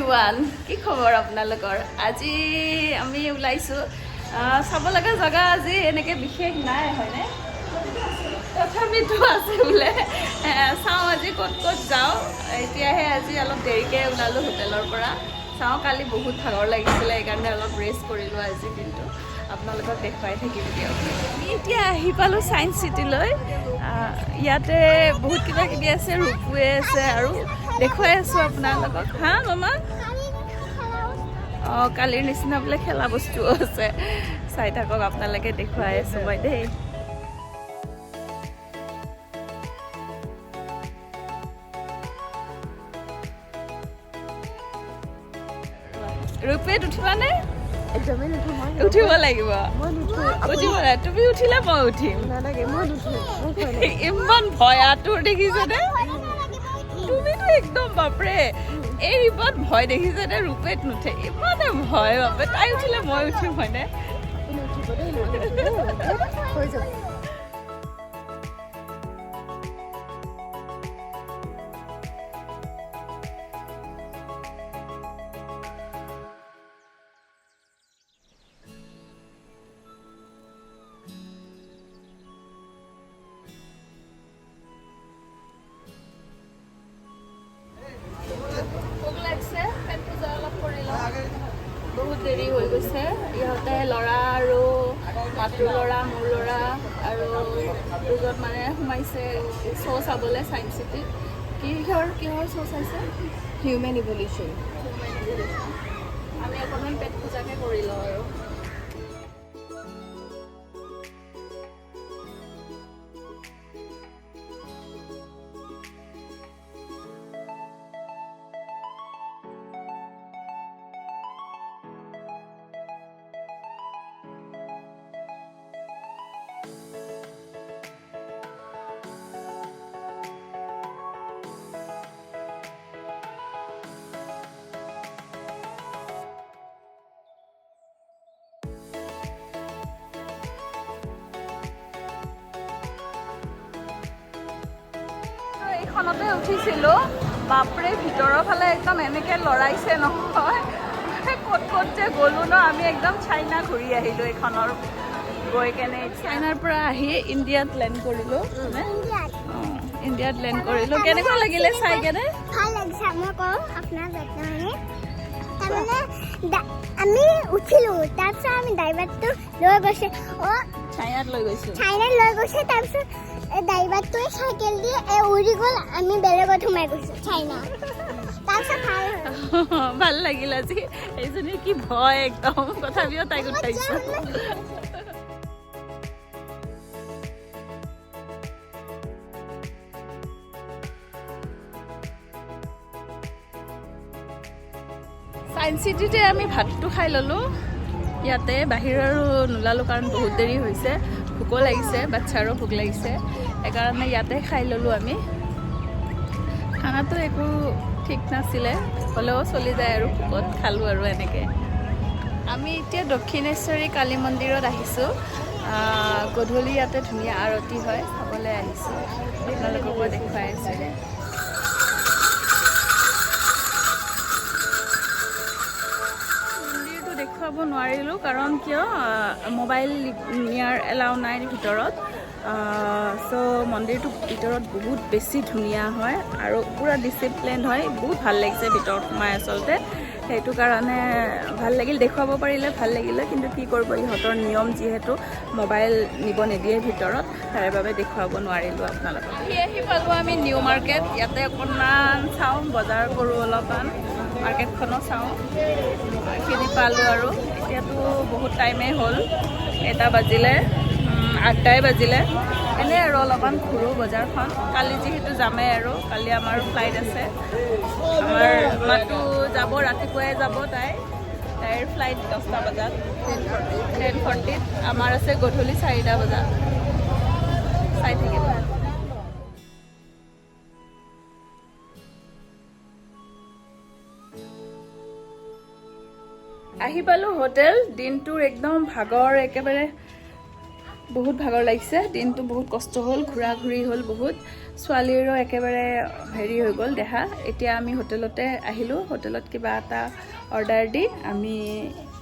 everyone কি খবৰ আপোনালোকৰ আজি আমি ওলাইছোঁ চাব লগা জাগা আজি এনেকৈ বিশেষ নাই হয়নে তথাপিতো আছে বোলে চাওঁ আজি ক'ত ক'ত যাওঁ এতিয়াহে আজি অলপ দেৰিকৈ ওলালোঁ হোটেলৰ পৰা চাওঁ কালি বহুত ভাগৰ লাগিছিলে সেইকাৰণে অলপ ৰেষ্ট কৰিলোঁ আজি কিন্তু আপোনালোকক দেখুৱাই থাকিম দিয়ক আমি এতিয়া আহি পালোঁ ছায়েন্স চিটিলৈ ইয়াতে বহুত কিবা কিবি আছে ৰূপৱে আছে আৰু দেখুৱাই আছোঁ আপোনালোকক হা মামা অঁ কালিৰ নিচিনা বোলে খেলা বস্তুও আছে চাই থাকক আপোনালোকে দেখুৱাই আছোঁ মই দেই ৰূপৱেত উঠিবানে উঠিব লাগিব উঠিব তুমি উঠিলে মই উঠিম ইমান ভয় আঁতোৰ দেখিছেনে তুমিতো একদম বাপৰে এই ইমান ভয় দেখিছেনে ৰূপেত নুঠে ইমানে ভয় বাপে তাই উঠিলে মই উঠিম হয়নে বহুত দেৰি হৈ গৈছে ইহঁতে ল'ৰা আৰু মাতৃ ল'ৰা মোৰ ল'ৰা আৰু দুজন মানে সোমাইছে শ্ব' চাবলৈ ছায়েন্স চিটিত কিহৰ শ্ব' চাইছে হিউমেন ইভলিউশ্যন আমি অকণমান পেট পূজাকৈ কৰি লওঁ আৰু এইখনতে উঠিছিলোঁ বাপৰে ভিতৰৰ ফালে একদম এনেকৈ লৰাইছে নহয় ক'ত ক'ত যে গ'লোঁ ন আমি একদম চাইনা ঘূৰি আহিলোঁ এইখনৰ গৈ কেনে চাইনাৰ পৰা আহি ইণ্ডিয়াত লেণ্ড কৰিলোঁ ইণ্ডিয়াত লেণ্ড কৰিলোঁ কেনেকুৱা লাগিলে চাই কেনে ভাল লাগিছে মই কওঁ আপোনাৰ তাৰমানে আমি উঠিলোঁ তাৰপিছত আমি ড্ৰাইভাৰটো লৈ গৈছে চাইনাত লৈ গৈছোঁ তাৰপিছত ড্ৰাইভাৰটোৱে চাইকেল দি উৰি গ'ল আমি বেলেগত সোমাই গৈছোঁ চাইনা তাৰপিছত ভাল লাগিল আজি এইজনীৰ কি ভয় একদম তথাপিও তাইক উঠাইছোঁ ছায়েন্স চিটিতে আমি ভাতটো খাই ল'লোঁ ইয়াতে বাহিৰৰ আৰু নোলালোঁ কাৰণ বহুত দেৰি হৈছে ভোকো লাগিছে বাচ্ছাৰো ভোক লাগিছে সেইকাৰণে ইয়াতে খাই ল'লোঁ আমি খানাটো একো ঠিক নাছিলে হ'লেও চলি যায় আৰু ভোকত খালোঁ আৰু এনেকৈ আমি এতিয়া দক্ষিণেশ্বৰী কালী মন্দিৰত আহিছোঁ গধূলি ইয়াতে ধুনীয়া আৰতি হয় চাবলৈ আহিছোঁ আপোনালোককো দেখুৱাই আছোঁ দেখুৱাব নোৱাৰিলোঁ কাৰণ কিয় মোবাইল নিয়াৰ এলাউ নাই ভিতৰত চ' মন্দিৰটো ভিতৰত বহুত বেছি ধুনীয়া হয় আৰু পূৰা ডিচিপ্লিন হয় বহুত ভাল লাগিছে ভিতৰত সোমাই আচলতে সেইটো কাৰণে ভাল লাগিল দেখুৱাব পাৰিলে ভাল লাগিলে কিন্তু কি কৰিব ইহঁতৰ নিয়ম যিহেতু মোবাইল নিব নিদিয়ে ভিতৰত তাৰ বাবে দেখুৱাব নোৱাৰিলোঁ আপোনালোকক আহি পালোঁ আমি নিউ মাৰ্কেট ইয়াতে অকণমান চাওঁ বজাৰ কৰোঁ অলপমান মাৰ্কেটখনো চাওঁ এইখিনি পালোঁ আৰু এতিয়াতো বহুত টাইমেই হ'ল 8টা বাজিলে 8টাই বাজিলে এনেই আৰু অলপমান ঘূৰোঁ বজাৰখন কালি যিহেতু যামেই আৰু কালি আমাৰ ফ্লাইট আছে আমাৰ মাতো যাব ৰাতিপুৱাই যাব তাইৰ ফ্লাইট 10টা বজাত 10:40 আমাৰ আছে গধূলি 4টা বজাত চাই থাকিব আহি পালোঁ হোটেল দিনটোৰ একদম ভাগৰ একেবাৰে বহুত ভাগৰ লাগিছে দিনটো বহুত কষ্ট হ'ল ঘূৰা ঘূৰি হ'ল বহুত ছোৱালীৰো একেবাৰে হেৰি হৈ গ'ল দেহা এতিয়া আমি হোটেলতে আহিলোঁ হোটেলত কিবা এটা অৰ্ডাৰ দি আমি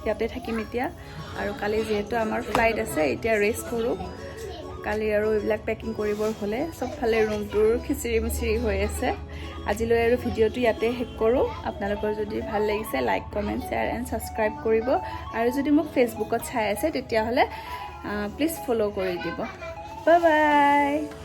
ইয়াতে থাকিম এতিয়া আৰু কালি যিহেতু আমাৰ ফ্লাইট আছে এতিয়া ৰেষ্ট কৰোঁ কালি আৰু এইবিলাক পেকিং কৰিবৰ হ'লে চবফালে ৰুমটোৰ খিচিৰি মিচিৰি হৈ আছে আজিলৈ আৰু ভিডিঅ'টো ইয়াতে শেষ কৰোঁ আপোনালোকৰ যদি ভাল লাগিছে like comment share and subscribe কৰিব আৰু যদি মোক ফেচবুকত চাই আছে তেতিয়াহ'লে প্লিজ ফ'ল' কৰি দিব বাই বাই